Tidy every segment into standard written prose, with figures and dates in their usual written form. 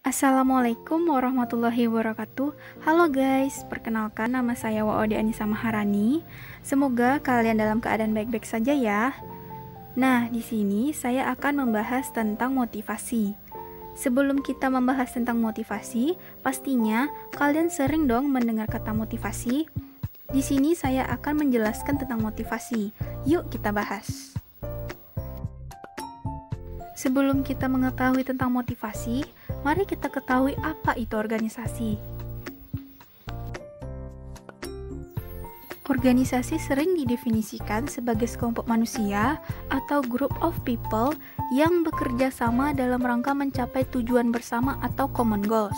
Assalamualaikum warahmatullahi wabarakatuh. Halo guys, perkenalkan nama saya Waode Anissa Maharani. Semoga kalian dalam keadaan baik-baik saja ya. Nah, di sini saya akan membahas tentang motivasi. Sebelum kita membahas tentang motivasi, pastinya kalian sering dong mendengar kata motivasi. Di sini saya akan menjelaskan tentang motivasi. Yuk kita bahas. Sebelum kita mengetahui tentang motivasi, mari kita ketahui apa itu organisasi. Organisasi sering didefinisikan sebagai sekelompok manusia atau group of people yang bekerja sama dalam rangka mencapai tujuan bersama atau common goals.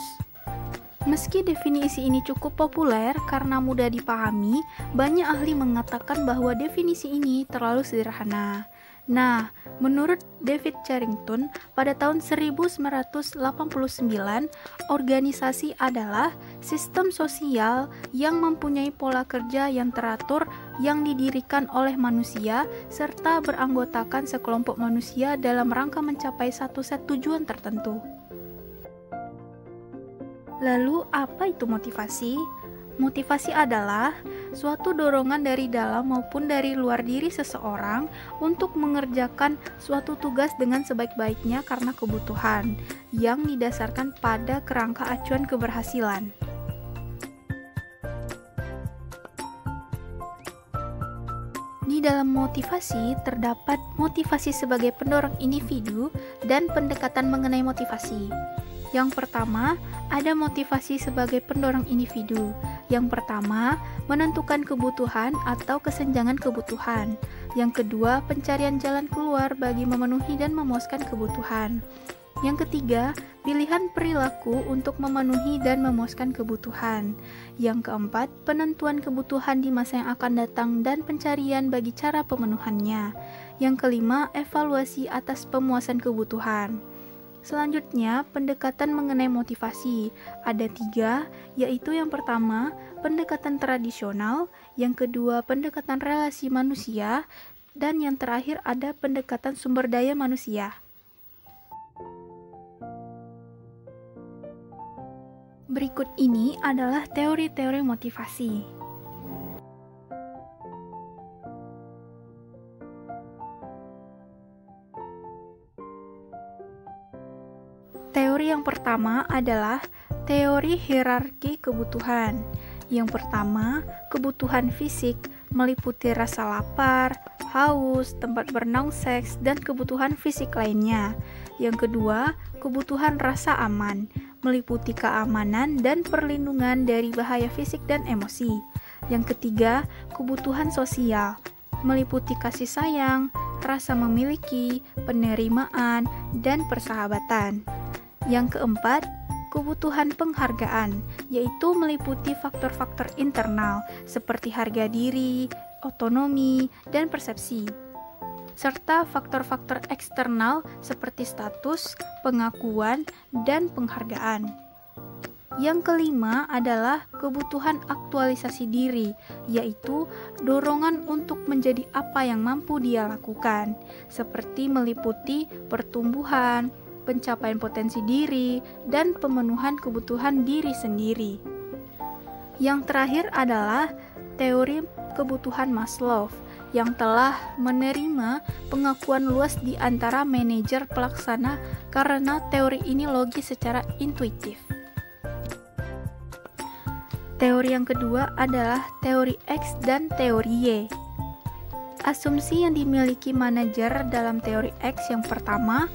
Meski definisi ini cukup populer karena mudah dipahami, banyak ahli mengatakan bahwa definisi ini terlalu sederhana. Nah, menurut David Carrington, pada tahun 1989, organisasi adalah sistem sosial yang mempunyai pola kerja yang teratur yang didirikan oleh manusia serta beranggotakan sekelompok manusia dalam rangka mencapai satu set tujuan tertentu. Lalu, apa itu motivasi? Motivasi adalah suatu dorongan dari dalam maupun dari luar diri seseorang untuk mengerjakan suatu tugas dengan sebaik-baiknya karena kebutuhan yang didasarkan pada kerangka acuan keberhasilan. Di dalam motivasi terdapat motivasi sebagai pendorong individu dan pendekatan mengenai motivasi. Yang pertama, ada motivasi sebagai pendorong individu. Yang pertama, menentukan kebutuhan atau kesenjangan kebutuhan. Yang kedua, pencarian jalan keluar bagi memenuhi dan memuaskan kebutuhan. Yang ketiga, pilihan perilaku untuk memenuhi dan memuaskan kebutuhan. Yang keempat, penentuan kebutuhan di masa yang akan datang dan pencarian bagi cara pemenuhannya. Yang kelima, evaluasi atas pemuasan kebutuhan. Selanjutnya, pendekatan mengenai motivasi. Ada 3, yaitu yang pertama, pendekatan tradisional, yang kedua, pendekatan relasi manusia, dan yang terakhir ada pendekatan sumber daya manusia. Berikut ini adalah teori-teori motivasi. Teori yang pertama adalah teori hierarki kebutuhan. Yang pertama, kebutuhan fisik meliputi rasa lapar, haus, tempat bernaung seks, dan kebutuhan fisik lainnya. Yang kedua, kebutuhan rasa aman meliputi keamanan dan perlindungan dari bahaya fisik dan emosi. Yang ketiga, kebutuhan sosial meliputi kasih sayang, rasa memiliki, penerimaan, dan persahabatan. Yang keempat, kebutuhan penghargaan, yaitu meliputi faktor-faktor internal seperti harga diri, otonomi, dan persepsi, serta faktor-faktor eksternal seperti status, pengakuan, dan penghargaan. Yang kelima adalah kebutuhan aktualisasi diri, yaitu dorongan untuk menjadi apa yang mampu dia lakukan, seperti meliputi pertumbuhan, pencapaian potensi diri, dan pemenuhan kebutuhan diri sendiri. Yang terakhir adalah teori kebutuhan Maslow yang telah menerima pengakuan luas di antara manajer pelaksana karena teori ini logis secara intuitif. Teori yang kedua adalah teori X dan teori Y. Asumsi yang dimiliki manajer dalam teori X yang pertama,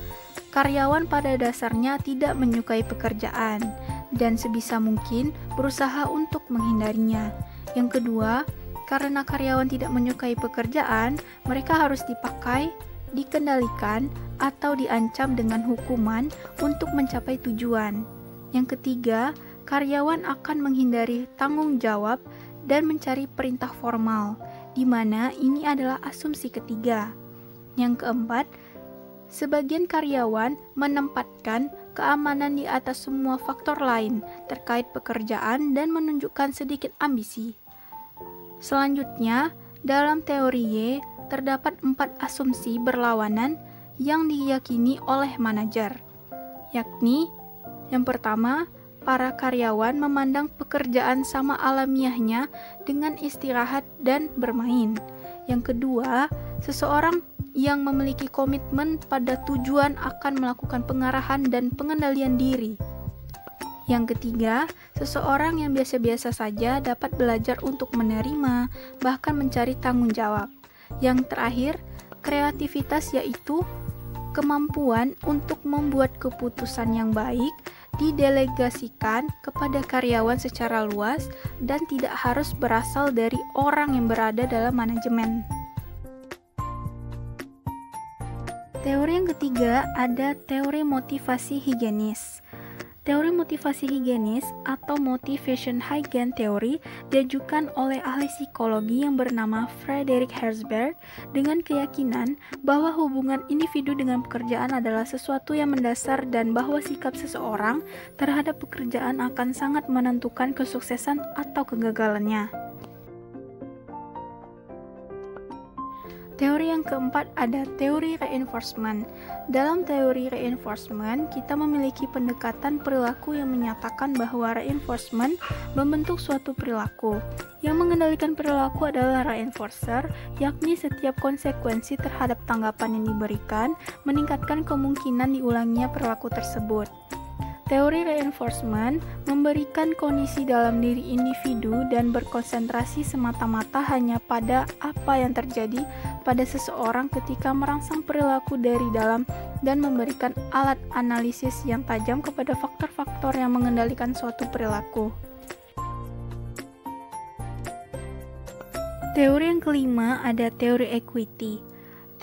karyawan pada dasarnya tidak menyukai pekerjaan dan sebisa mungkin berusaha untuk menghindarinya. Yang kedua, karena karyawan tidak menyukai pekerjaan, mereka harus dipakai, dikendalikan, atau diancam dengan hukuman untuk mencapai tujuan. Yang ketiga, karyawan akan menghindari tanggung jawab dan mencari perintah formal, di mana ini adalah asumsi ketiga. Yang keempat, sebagian karyawan menempatkan keamanan di atas semua faktor lain terkait pekerjaan dan menunjukkan sedikit ambisi. Selanjutnya, dalam teori Y, terdapat 4 asumsi berlawanan yang diyakini oleh manajer, yakni Yang pertama, para karyawan memandang pekerjaan sama alamiahnya dengan istirahat dan bermain. Yang kedua, seseorang yang memiliki komitmen pada tujuan akan melakukan pengarahan dan pengendalian diri. Yang ketiga, seseorang yang biasa-biasa saja dapat belajar untuk menerima, bahkan mencari tanggung jawab. Yang terakhir, kreativitas yaitu kemampuan untuk membuat keputusan yang baik didelegasikan kepada karyawan secara luas dan tidak harus berasal dari orang yang berada dalam manajemen. Teori yang ketiga ada teori motivasi higienis. Teori motivasi higienis atau motivation hygiene theory diajukan oleh ahli psikologi yang bernama Frederick Herzberg dengan keyakinan bahwa hubungan individu dengan pekerjaan adalah sesuatu yang mendasar dan bahwa sikap seseorang terhadap pekerjaan akan sangat menentukan kesuksesan atau kegagalannya. Teori yang keempat ada teori reinforcement. Dalam teori reinforcement, kita memiliki pendekatan perilaku yang menyatakan bahwa reinforcement membentuk suatu perilaku. Yang mengendalikan perilaku adalah reinforcer, yakni setiap konsekuensi terhadap tanggapan yang diberikan meningkatkan kemungkinan diulanginya perilaku tersebut. Teori reinforcement memberikan kondisi dalam diri individu dan berkonsentrasi semata-mata hanya pada apa yang terjadi pada seseorang ketika merangsang perilaku dari dalam dan memberikan alat analisis yang tajam kepada faktor-faktor yang mengendalikan suatu perilaku. Teori yang kelima ada teori equity.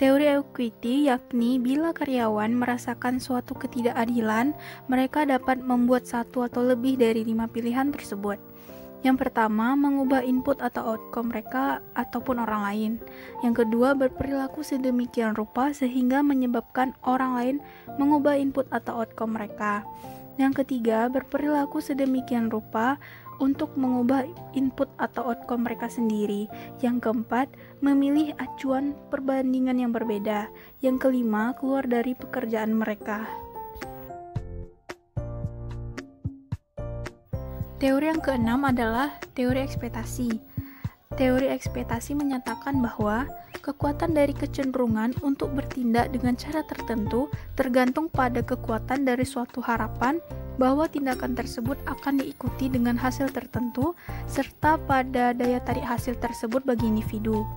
Teori equity yakni bila karyawan merasakan suatu ketidakadilan, mereka dapat membuat satu atau lebih dari 5 pilihan tersebut. Yang pertama, mengubah input atau outcome mereka ataupun orang lain. Yang kedua, berperilaku sedemikian rupa sehingga menyebabkan orang lain mengubah input atau outcome mereka. Yang ketiga, berperilaku sedemikian rupa untuk mengubah input atau outcome mereka sendiri. Yang keempat, memilih acuan perbandingan yang berbeda. Yang kelima, keluar dari pekerjaan mereka. Teori yang keenam adalah teori ekspektasi. Teori ekspektasi menyatakan bahwa kekuatan dari kecenderungan untuk bertindak dengan cara tertentu tergantung pada kekuatan dari suatu harapan bahwa tindakan tersebut akan diikuti dengan hasil tertentu, serta pada daya tarik hasil tersebut bagi individu.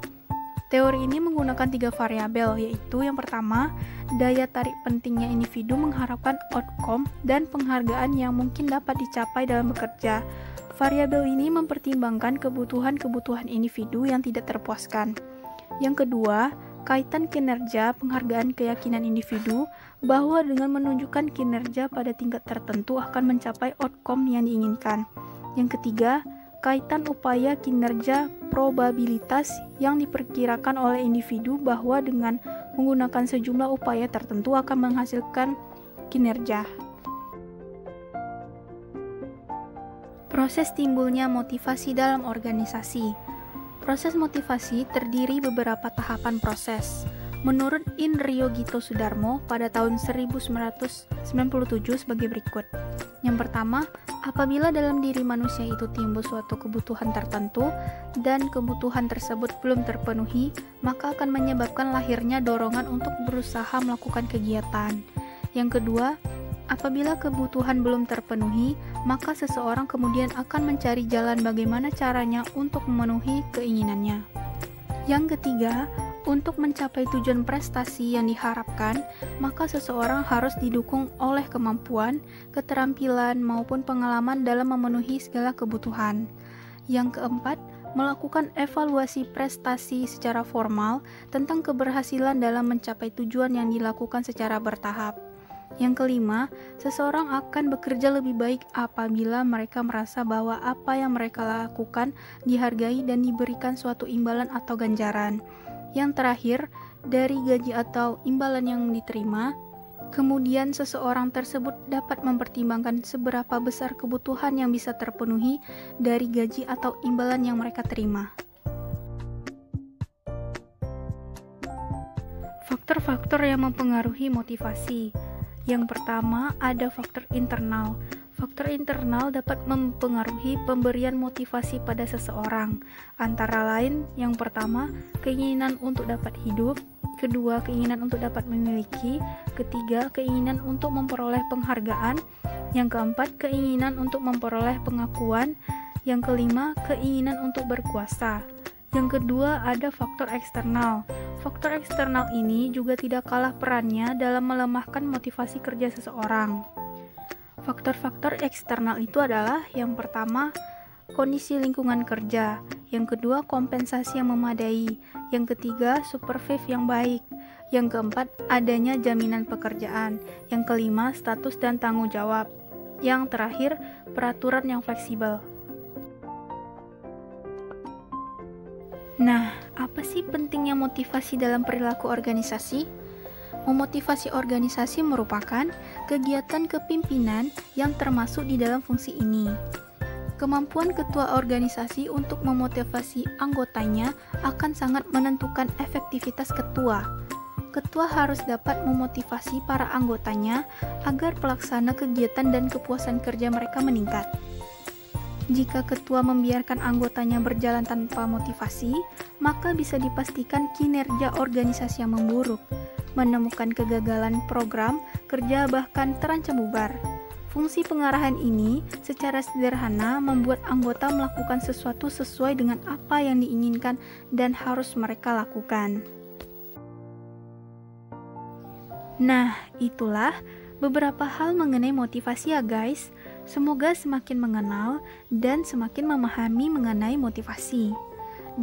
Teori ini menggunakan 3 variabel, yaitu yang pertama, daya tarik pentingnya individu mengharapkan outcome dan penghargaan yang mungkin dapat dicapai dalam bekerja. Variabel ini mempertimbangkan kebutuhan-kebutuhan individu yang tidak terpuaskan. Yang kedua, kaitan kinerja, penghargaan keyakinan individu bahwa dengan menunjukkan kinerja pada tingkat tertentu akan mencapai outcome yang diinginkan. Yang ketiga, kaitan upaya kinerja probabilitas yang diperkirakan oleh individu bahwa dengan menggunakan sejumlah upaya tertentu akan menghasilkan kinerja. Proses timbulnya motivasi dalam organisasi. Proses motivasi terdiri beberapa tahapan proses. Menurut Inryo Gito Sudarmo pada tahun 1997 sebagai berikut. Yang pertama, apabila dalam diri manusia itu timbul suatu kebutuhan tertentu dan kebutuhan tersebut belum terpenuhi, maka akan menyebabkan lahirnya dorongan untuk berusaha melakukan kegiatan. Yang kedua, apabila kebutuhan belum terpenuhi, maka seseorang kemudian akan mencari jalan bagaimana caranya untuk memenuhi keinginannya. Yang ketiga, untuk mencapai tujuan prestasi yang diharapkan, maka seseorang harus didukung oleh kemampuan, keterampilan, maupun pengalaman dalam memenuhi segala kebutuhan. Yang keempat, melakukan evaluasi prestasi secara formal tentang keberhasilan dalam mencapai tujuan yang dilakukan secara bertahap. Yang kelima, seseorang akan bekerja lebih baik apabila mereka merasa bahwa apa yang mereka lakukan dihargai dan diberikan suatu imbalan atau ganjaran. Yang terakhir, dari gaji atau imbalan yang diterima, kemudian seseorang tersebut dapat mempertimbangkan seberapa besar kebutuhan yang bisa terpenuhi dari gaji atau imbalan yang mereka terima. Faktor-faktor yang mempengaruhi motivasi. Yang pertama ada faktor internal. Faktor internal dapat mempengaruhi pemberian motivasi pada seseorang, antara lain yang pertama, keinginan untuk dapat hidup, kedua, keinginan untuk dapat memiliki, ketiga, keinginan untuk memperoleh penghargaan, yang keempat, keinginan untuk memperoleh pengakuan, yang kelima, keinginan untuk berkuasa. Yang kedua, ada faktor eksternal. Faktor eksternal ini juga tidak kalah perannya dalam melemahkan motivasi kerja seseorang. Faktor-faktor eksternal itu adalah yang pertama, kondisi lingkungan kerja, yang kedua, kompensasi yang memadai, yang ketiga, supervisi yang baik, yang keempat, adanya jaminan pekerjaan, yang kelima, status dan tanggung jawab, yang terakhir, peraturan yang fleksibel. Nah, apa sih pentingnya motivasi dalam perilaku organisasi? Memotivasi organisasi merupakan kegiatan kepimpinan yang termasuk di dalam fungsi ini. Kemampuan ketua organisasi untuk memotivasi anggotanya akan sangat menentukan efektivitas ketua. Ketua harus dapat memotivasi para anggotanya agar pelaksana kegiatan dan kepuasan kerja mereka meningkat. Jika ketua membiarkan anggotanya berjalan tanpa motivasi, maka bisa dipastikan kinerja organisasi yang memburuk, menemukan kegagalan program kerja bahkan terancam bubar. Fungsi pengarahan ini secara sederhana membuat anggota melakukan sesuatu sesuai dengan apa yang diinginkan dan harus mereka lakukan. Nah, itulah beberapa hal mengenai motivasi ya guys. Semoga semakin mengenal dan semakin memahami mengenai motivasi.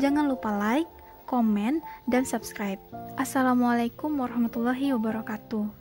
Jangan lupa like, komen, dan subscribe. Assalamualaikum warahmatullahi wabarakatuh.